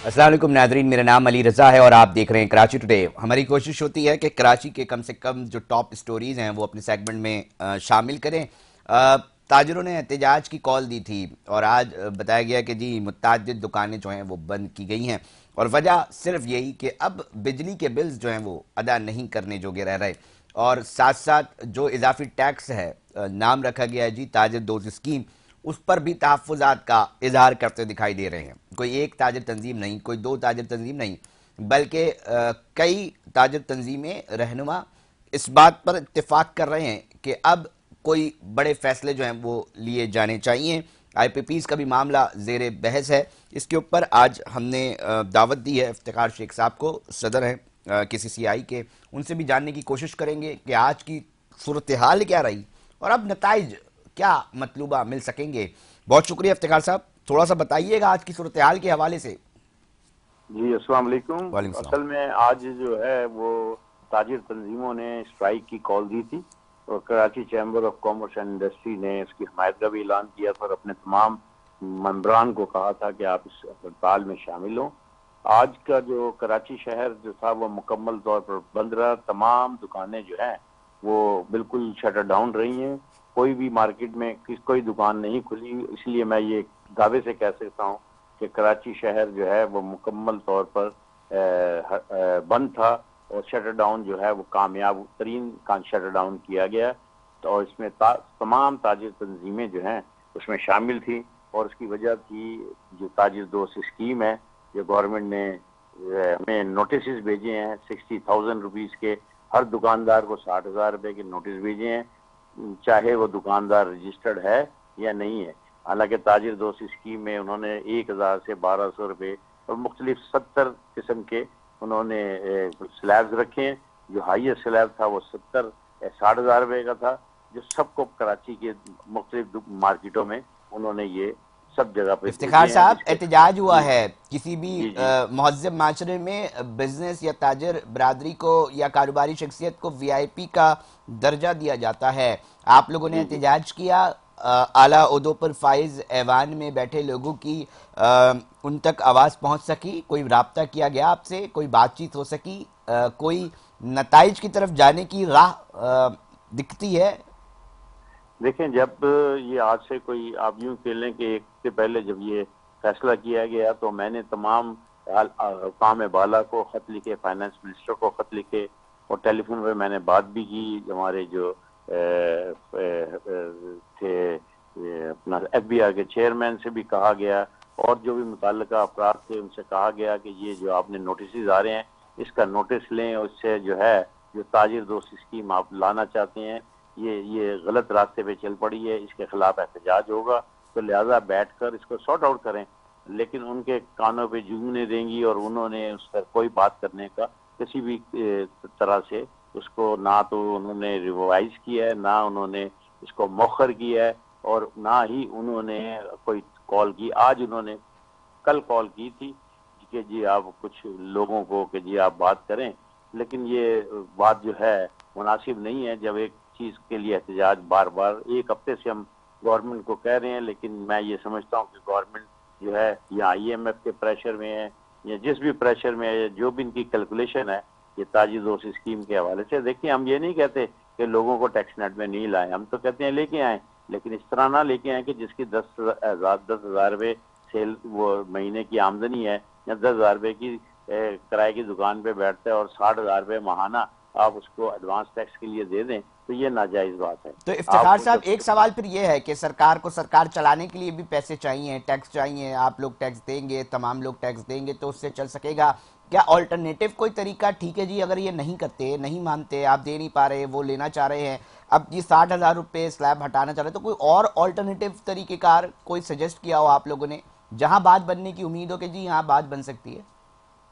अस्सलाम वालेकुम नादरीन, मेरा नाम अली रज़ा है और आप देख रहे हैं कराची टुडे। हमारी कोशिश होती है कि कराची के कम से कम जो टॉप स्टोरीज़ हैं वो अपने सेगमेंट में शामिल करें। ताजरों ने एहतजाज की कॉल दी थी और आज बताया गया कि जी मुतअद्दिद दुकानें जो हैं वो बंद की गई हैं और वजह सिर्फ यही कि अब बिजली के बिल्स जो हैं वो अदा नहीं करने जोगे रह रहे और साथ साथ जो इजाफी टैक्स है नाम रखा गया है जी ताजिर दोस्त स्कीम, उस पर भी तहफ़्फ़ुज़ात का इजहार करते दिखाई दे रहे हैं। कोई एक ताजिर तंजीम नहीं, कोई दो ताजिर तंजीम नहीं, बल्कि कई ताजिर तंजीमें रहनुमा इस बात पर इत्तेफाक कर रहे हैं कि अब कोई बड़े फैसले जो हैं वो लिए जाने चाहिए। IPPs का भी मामला ज़ेर बहस है। इसके ऊपर आज हमने दावत दी है इफ्तिखार शेख साहब को, सदर हैं किसी CI के, उनसे भी जानने की कोशिश करेंगे कि आज की सूरत हाल क्या रही और अब नताइज क्या मतलूबा मिल सकेंगे। बहुत शुक्रिया इफ्तिखार साहब, थोड़ा सा बताइएगा आज की सूरत हाल के हवाले से। जी अस्सलाम वालेकुम। वालेकुम सलाम। असल में आज जो है वो ताजिर तंजीमों ने स्ट्राइक की कॉल दी थी और Karachi chamber of commerce and industry ने इसकी हमायत का भी ऐलान किया था और अपने तमाम मेंबरान को कहा था कि आप इस हड़ताल में शामिल हों। आज का जो कराची शहर जो था वो मुकम्मल तौर पर बंद रहा। तमाम दुकानें जो हैं वो बिल्कुल शटर डाउन रही हैं। कोई भी मार्केट में कोई दुकान नहीं खुली। इसलिए मैं ये दावे से कह सकता हूँ कि कराची शहर जो है वो मुकम्मल तौर पर बंद था और शटर डाउन जो है वो कामयाब तरीन का शटर डाउन किया गया। तो और इसमें तमाम ताजिर तंजीमें जो हैं उसमें शामिल थी और उसकी वजह थी जो ताजिर दोस्त स्कीम है, जो गवर्नमेंट ने हमें नोटिस भेजे हैं 60,000 रुपीज़ के। हर दुकानदार को 60,000 रुपये के नोटिस भेजे हैं, चाहे वो दुकानदार रजिस्टर्ड है या नहीं है। हालांकि ताजिर दोस्त स्कीम में उन्होंने 1,000 से 1,200 रुपये और मुख्तलिफ 70 किस्म के उन्होंने स्लैब्स रखे हैं। जो हाईएस्ट स्लैब था वो 60,000 रुपये का था, जो सबको कराची के मुख्तलिफ मार्केटों में उन्होंने ये सब जगह पे इफ्तिखार भेजे हैं। साहब, एहतजाज हुआ जी है किसी भी जी जी महज़्ज़ब माशरे में बिजनेस या ताजिर बरादरी को या कारोबारी शख्सियत को VIP का दर्जा दिया जाता है। आप लोगों ने जी जी एहतजाज किया, आला ओहदों पर फाइज ऐवान में बैठे लोगों की उन तक आवाज़ पहुंच सकी? कोई राब्ता किया गया आपसे? कोई बातचीत हो सकी? कोई नताइज की तरफ जाने की राह दिखती है? देखें, जब ये आज से कोई आप यूं कह लें कि एक से पहले जब ये फैसला किया गया तो मैंने तमाम हुकाम बाला को खत लिखे, फाइनेंस मिनिस्टर को खत लिखे और टेलीफोन पे मैंने बात भी की। हमारे जो थे अपना FBI के चेयरमैन से भी कहा गया और जो भी मुतल्लिका अफराद थे उनसे कहा गया कि ये जो आपने नोटिस आ रहे हैं इसका नोटिस लें और इससे जो है जो ताजिर दोस्त स्कीम आप लाना चाहते हैं ये गलत रास्ते पे चल पड़ी है, इसके खिलाफ एहतजाज होगा, तो लिहाजा बैठकर इसको सॉर्ट आउट करें। लेकिन उनके कानों पे जूं नहीं देंगी और उन्होंने उस पर कोई बात करने का किसी भी तरह से उसको ना तो उन्होंने रिवाइज किया है, ना उन्होंने इसको मौखर किया है और ना ही उन्होंने कोई कॉल की। आज उन्होंने कल कॉल की थी कि जी आप कुछ लोगों को कि जी आप बात करें, लेकिन ये बात जो है मुनासिब नहीं है जब एक चीज़ के लिए एहतजाज बार बार एक हफ्ते से हम गवर्नमेंट को कह रहे हैं। लेकिन मैं ये समझता हूँ कि गवर्नमेंट जो है या IMF के प्रेशर में है या जिस भी प्रेशर में है, जो भी इनकी कैलकुलेशन है ये ताजिर दोस्त स्कीम के हवाले से। देखिए, हम ये नहीं कहते कि लोगों को टैक्स नेट में नहीं लाए, हम तो कहते हैं लेके आए, लेकिन इस तरह ना लेके आए कि जिसकी 10,000 रुपये सेल वो महीने की आमदनी है या 10,000 रुपये की किराए की दुकान पे बैठता है और 60,000 रुपये माहाना आप उसको एडवांस टैक्स के लिए दे दें, तो ये नाजायज बात है। तो इफ्तिखार आप साहब, जब एक सवाल फिर ये है कि सरकार को सरकार चलाने के लिए भी पैसे चाहिए, टैक्स चाहिए। आप लोग टैक्स देंगे, तमाम लोग टैक्स देंगे तो उससे चल सकेगा क्या? ऑल्टरनेटिव कोई तरीका? ठीक है जी, अगर ये नहीं करते, नहीं मानते, आप दे नहीं पा रहे, वो लेना चाह रहे हैं, अब ये 60,000 रुपये स्लैब हटाना चाह रहे हैं, तो कोई और ऑल्टरनेटिव तरीक़ेकार कोई सजेस्ट किया हो आप लोगों ने जहां बात बनने की उम्मीद हो कि जी यहाँ बात बन सकती है?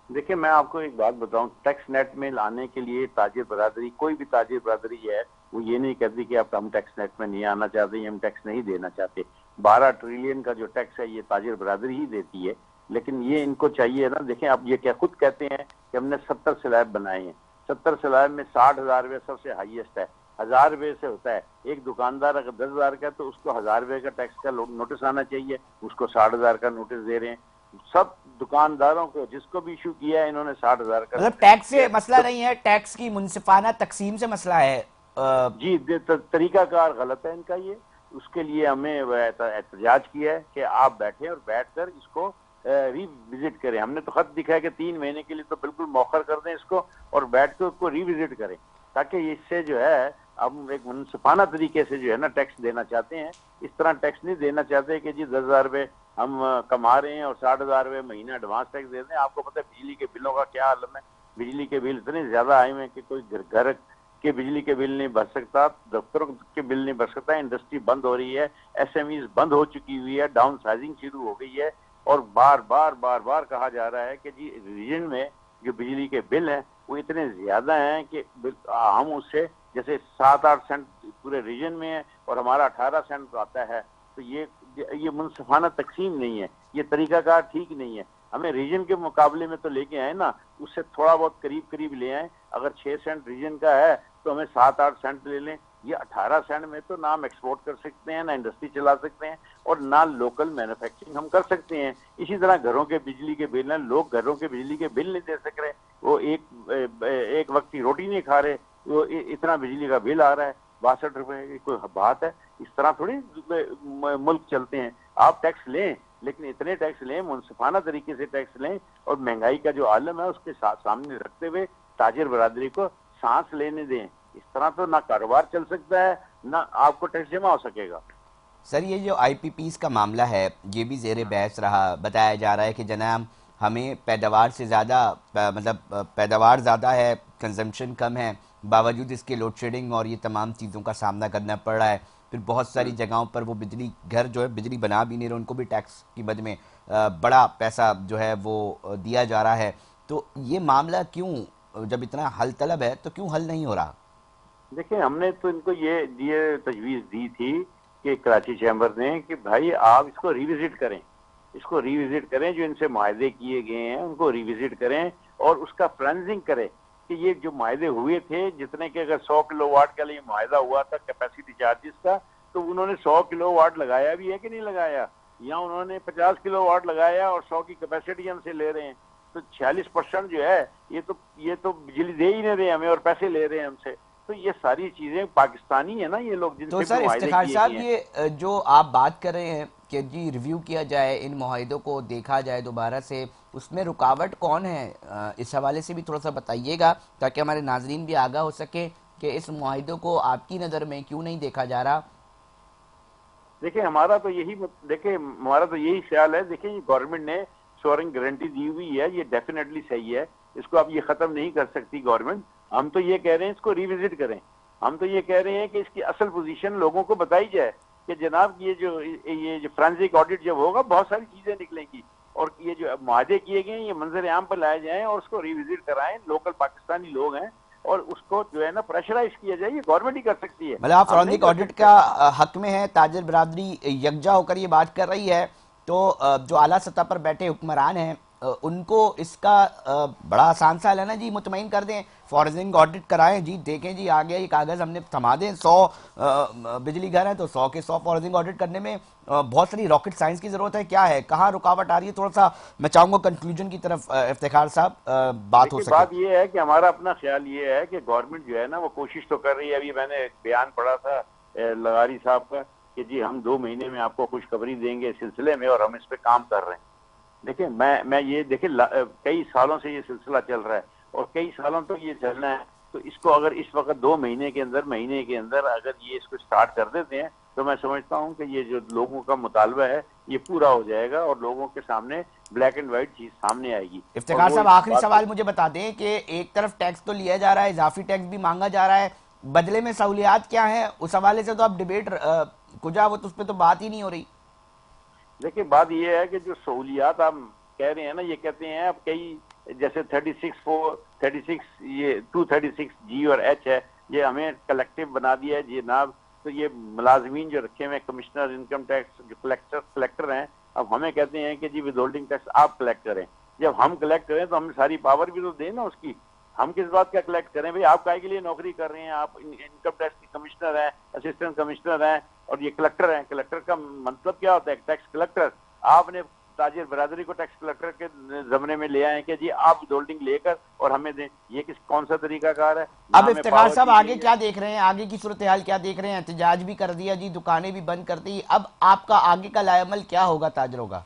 देखिए, मैं आपको एक बात बताऊं, टैक्स नेट में लाने के लिए ताजिर बरादरी, कोई भी ताजिर बरादरी है, वो ये नहीं कहती कि आप हम टैक्स नेट में नहीं आना चाहते, हम टैक्स नहीं देना चाहते। 12 ट्रिलियन का जो टैक्स है ये ताजिर बरादरी ही देती है। लेकिन ये इनको चाहिए ना, देखें आप ये क्या खुद कहते हैं कि हमने 70 स्लैब बनाए हैं, 70 स्लैब में 60,000 रुपये सबसे हाईएस्ट है। 1,000 रुपये से होता है। एक दुकानदार अगर 10,000 का है तो उसको 1,000 रुपये का टैक्स का नोटिस आना चाहिए, उसको 60,000 का नोटिस दे रहे हैं। सब दुकानदारों को जिसको भी इशू किया है इन्होंने 60,000 का मतलब टैक्स से मसला नहीं है, टैक्स की मुनसिफाना तकसीम से मसला है। जी तरीकाकार गलत है इनका ये। उसके लिए हमें एहतजाज किया है कि आप बैठे और बैठकर इसको रिविजिट करें। हमने तो खत दिखा है कि 3 महीने के लिए तो बिल्कुल मौखर कर दें इसको और बैठ के उसको रिविजिट करें, ताकि इससे जो है हम एक मुनसिफाना तरीके से जो है ना टैक्स देना चाहते हैं। इस तरह टैक्स नहीं देना चाहते कि जी 10,000 रुपये हम कमा रहे हैं और 60,000 रुपये महीना एडवांस टैक्स दे दें। आपको पता है बिजली के बिलों का क्या हाल है, बिजली के बिल इतने ज्यादा आए हुए हैं कि कोई घर के बिजली के बिल नहीं भर सकता, दफ्तरों के बिल नहीं भर सकता, इंडस्ट्री बंद हो रही है, एसएमईज बंद हो चुकी हुई है, डाउन साइजिंग शुरू हो गई है और बार बार कहा जा रहा है कि जी रीजन में जो बिजली के बिल हैं वो इतने ज्यादा हैं कि हम उससे जैसे 7-8 सेंट पूरे रीजन में है और हमारा 18 सेंट आता है। तो ये मुनसिफाना तकसीम नहीं है, ये तरीकाकार ठीक नहीं है। हमें रीजन के मुकाबले में तो लेके आए ना, उससे थोड़ा बहुत करीब ले आए। अगर 6 सेंट रीजन का है तो हमें 7-8 सेंट ले लें। ये 18 सेंट में तो ना हम एक्सपोर्ट कर सकते हैं, ना इंडस्ट्री चला सकते हैं और ना लोकल मैन्युफैक्चरिंग हम कर सकते हैं। इसी तरह घरों के बिजली के बिल हैं, लोग घरों के बिजली के बिल नहीं दे सक रहे, वो एक वक्त की रोटी नहीं खा रहे, वो इतना बिजली का बिल आ रहा है 62 रुपए। कोई बात है? इस तरह थोड़ी मुल्क चलते हैं। आप टैक्स लें लेकिन इतने टैक्स लें, मुनसिफाना तरीके से टैक्स लें और महंगाई का जो आलम है उसके सामने रखते हुए ताजिर बरादरी को सांस लेने दें। इस तरह तो ना कारोबार चल सकता है ना आपको टैक्स जमा हो सकेगा। सर ये जो आईपीपीज का मामला है ये भी ज़ेर बहस रहा। बताया जा रहा है कि जनाब हमें पैदावार से ज़्यादा मतलब पैदावार ज़्यादा है, कंजम्पशन कम है, बावजूद इसके लोड शेडिंग और ये तमाम चीज़ों का सामना करना पड़ रहा है। फिर बहुत सारी जगहों पर वो बिजली घर जो है बिजली बना भी नहीं रहे, उनको भी टैक्स की मद में बड़ा पैसा जो है वो दिया जा रहा है। तो ये मामला क्यों, जब इतना हल तलब है तो क्यों हल नहीं हो रहा? देखिए हमने तो इनको ये तजवीज़ दी थी कि कराची चैम्बर ने कि भाई आप इसको रिविजिट करें, जो इनसे मुआहदे किए गए हैं उनको रिविजिट करें और उसका फ्रेंजिंग करें कि ये जो मुआहदे हुए थे जितने के अगर 100 किलोवाट का लिए मुआहदा हुआ था कैपेसिटी चार्जेस का, तो उन्होंने 100 किलोवाट लगाया भी है कि नहीं लगाया, या उन्होंने 50 किलोवाट लगाया और 100 की कैपेसिटी हमसे ले रहे हैं। तो 46% जो है ये तो बिजली दे ही नहीं रहे हमें और पैसे ले रहे हैं हमसे। तो ये सारी चीजें पाकिस्तानी है ना ये लोग जिनसे तो सर इफ्तिखार साहब ये जो आप बात कर रहे हैं कि जी रिव्यू किया जाए, इन मुआहिदों को देखा जाए दोबारा से, उसमें रुकावट कौन है? इस हवाले से भी थोड़ा सा बताइएगा ताकि हमारे नाजरीन भी आगाह हो सके कि इस मुआहिदों को आपकी नज़र में क्यों नहीं देखा जा रहा। देखिए हमारा तो यही ख्याल है। देखिए गवर्नमेंट ने शोरिंग गारंटी दी हुई है, ये डेफिनेटली सही है, इसको अब ये खत्म नहीं कर सकती गवर्नमेंट। हम तो ये कह रहे हैं इसको रिविजिट करें। हम तो ये कह रहे हैं कि इसकी असल पोजीशन लोगों को बताई जाए कि जनाब ये जो फ्रेंसिक ऑडिट जब होगा बहुत सारी चीजें निकलेंगी और ये जो मुआहदे किए गए ये मंजर आम पर लाए जाएं और उसको रिविजिट कराएं। लोकल पाकिस्तानी लोग हैं और उसको जो है ना प्रेशराइज किया जाए, ये गवर्नमेंट ही कर सकती है। मतलब आप फॉरेंसिक ऑडिट का हक में है, ताजिर बरादरी यकजा होकर ये बात कर रही है, तो जो आला सतह पर बैठे हुक्मरान हैं उनको इसका बड़ा आसान सा है ना जी, मुतमईन कर दें, फॉरेंसिक ऑडिट कराएं जी, देखें जी आ गया ये कागज़, हमने थमा दें। 100 बिजली घर हैं तो 100 के 100 फॉरेंसिक ऑडिट करने में बहुत सारी रॉकेट साइंस की ज़रूरत है। क्या है, कहाँ रुकावट आ रही है? थोड़ा सा मैं चाहूँगा कंक्लूजन की तरफ इफ्तिखार साहब बात हो सके। बात ये है कि हमारा अपना ख्याल ये है कि गवर्नमेंट जो है ना वो कोशिश तो कर रही है। अभी मैंने एक बयान पढ़ा था लगारी साहब का कि जी हम 2 महीने में आपको खुशखबरी देंगे इस सिलसिले में और हम इस पे काम कर रहे हैं। देखिए मैं ये देखिए कई सालों से ये सिलसिला चल रहा है और कई सालों तक ये चलना है। तो इसको अगर इस वक्त 2 महीने के अंदर अगर ये इसको स्टार्ट कर देते हैं तो मैं समझता हूँ कि ये जो लोगों का मुतालबा है ये पूरा हो जाएगा और लोगों के सामने ब्लैक एंड व्हाइट चीज सामने आएगी। इफ्तिखार साहब आखिरी सवाल मुझे बता दें कि एक तरफ टैक्स तो लिया जा रहा है, इजाफी टैक्स भी मांगा जा रहा है, बदले में सहूलियात क्या है? उस हवाले से तो अब डिबेट कुजावत उस पर तो बात ही नहीं हो रही। देखिए बात ये है कि जो सहूलियात आप कह रहे हैं ना, ये कहते हैं अब कई जैसे 36 ये 236 जी और एच है, ये हमें कलेक्टिव बना दिया है जी जनाब। तो ये मुलाजमीन जो रखे हुए कमिश्नर इनकम टैक्स जो कलेक्टर हैं, अब हमें कहते हैं कि जी विद होल्डिंग टैक्स आप कलेक्ट करें। जब हम कलेक्ट करें तो हमें सारी पावर भी तो दें ना उसकी। हम किस बात का कलेक्ट करें भाई? आप काहे के लिए नौकरी कर रहे हैं? आप इनकम टैक्स के कमिश्नर हैं, असिस्टेंट कमिश्नर हैं और ये कलेक्टर हैं। कलेक्टर का मतलब क्या होता है? Tax collector. आपने ताजिर बरादरी को टैक्स कलेक्टर के जमने में ले आए कि जी आप होल्डिंग लेकर और हमें दें, ये कौन सा तरीकाकार है? अब इफ्तिखार साहब आगे क्या देख रहे हैं, आगे की सूरत हाल क्या देख रहे हैं? एहतजाज भी कर दिया जी, दुकानें भी बंद कर दी, अब आपका आगे का लाएमल क्या होगा ताजरों का?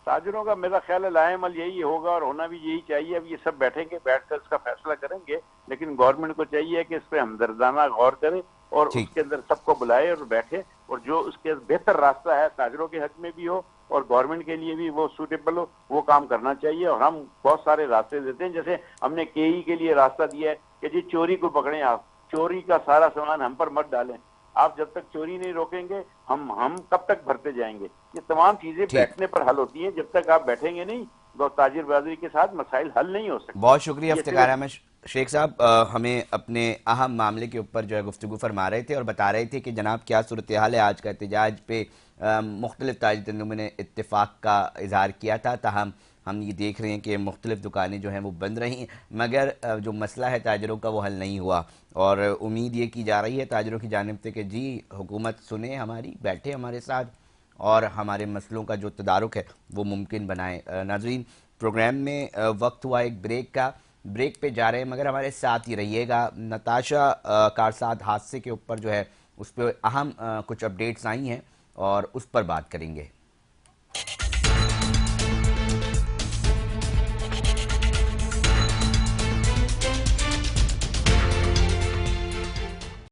ताजरों का मेरा ख्याल है लाएमल यही होगा और होना भी यही चाहिए। अब ये सब बैठेंगे, बैठकर इसका फैसला करेंगे, लेकिन गवर्नमेंट को चाहिए कि इस पर हमदर्दाना गौर करे और ठीक। उसके अंदर सबको बुलाए और बैठे, और जो उसके बेहतर रास्ता है ताजरों के हक में भी हो और गवर्नमेंट के लिए भी वो सूटेबल हो, वो काम करना चाहिए। और हम बहुत सारे रास्ते देते हैं, जैसे हमने केई के लिए रास्ता दिया है कि जी चोरी को पकड़ें, आप चोरी का सारा सामान हम पर मत डालें, आप जब तक चोरी नहीं रोकेंगे हम कब तक भरते जाएंगे। ये तमाम चीजें ठीक। बैठने पर हल होती हैं, जब तक आप बैठेंगे नहीं तो ताजिर बरादरी के साथ मसाइल हल नहीं हो सकते। बहुत शुक्रिया ये इफ्तिखार सिर्फ अहमद शेख साहब, हमें अपने अहम मामले के ऊपर जो है गुफ्तगू फरमा रहे थे और बता रहे थे कि जनाब क्या सूरत हाल है। आज का एहतजाज पे मुख्तलिफ ताजिर तंजुमों ने इत्तेफाक का इजहार किया था, ताहम हम ये देख रहे हैं कि मुख्तलिफ दुकानें जो हैं वो बंद रही, मगर जो मसला है ताजरों का वो हल नहीं हुआ। और उम्मीद ये की जा रही है ताजरों की जानिब से कि जी हुकूमत सुने हमारी, बैठे हमारे साथ और हमारे मसलों का जो तदारुक है वो मुमकिन बनाए। नाज़रीन, प्रोग्राम में वक्त हुआ एक ब्रेक का, ब्रेक पे जा रहे हैं, मगर हमारे साथ ही रहिएगा। नताशा कारसाद हादसे के ऊपर जो है उस पर अहम कुछ अपडेट्स आई हैं और उस पर बात करेंगे।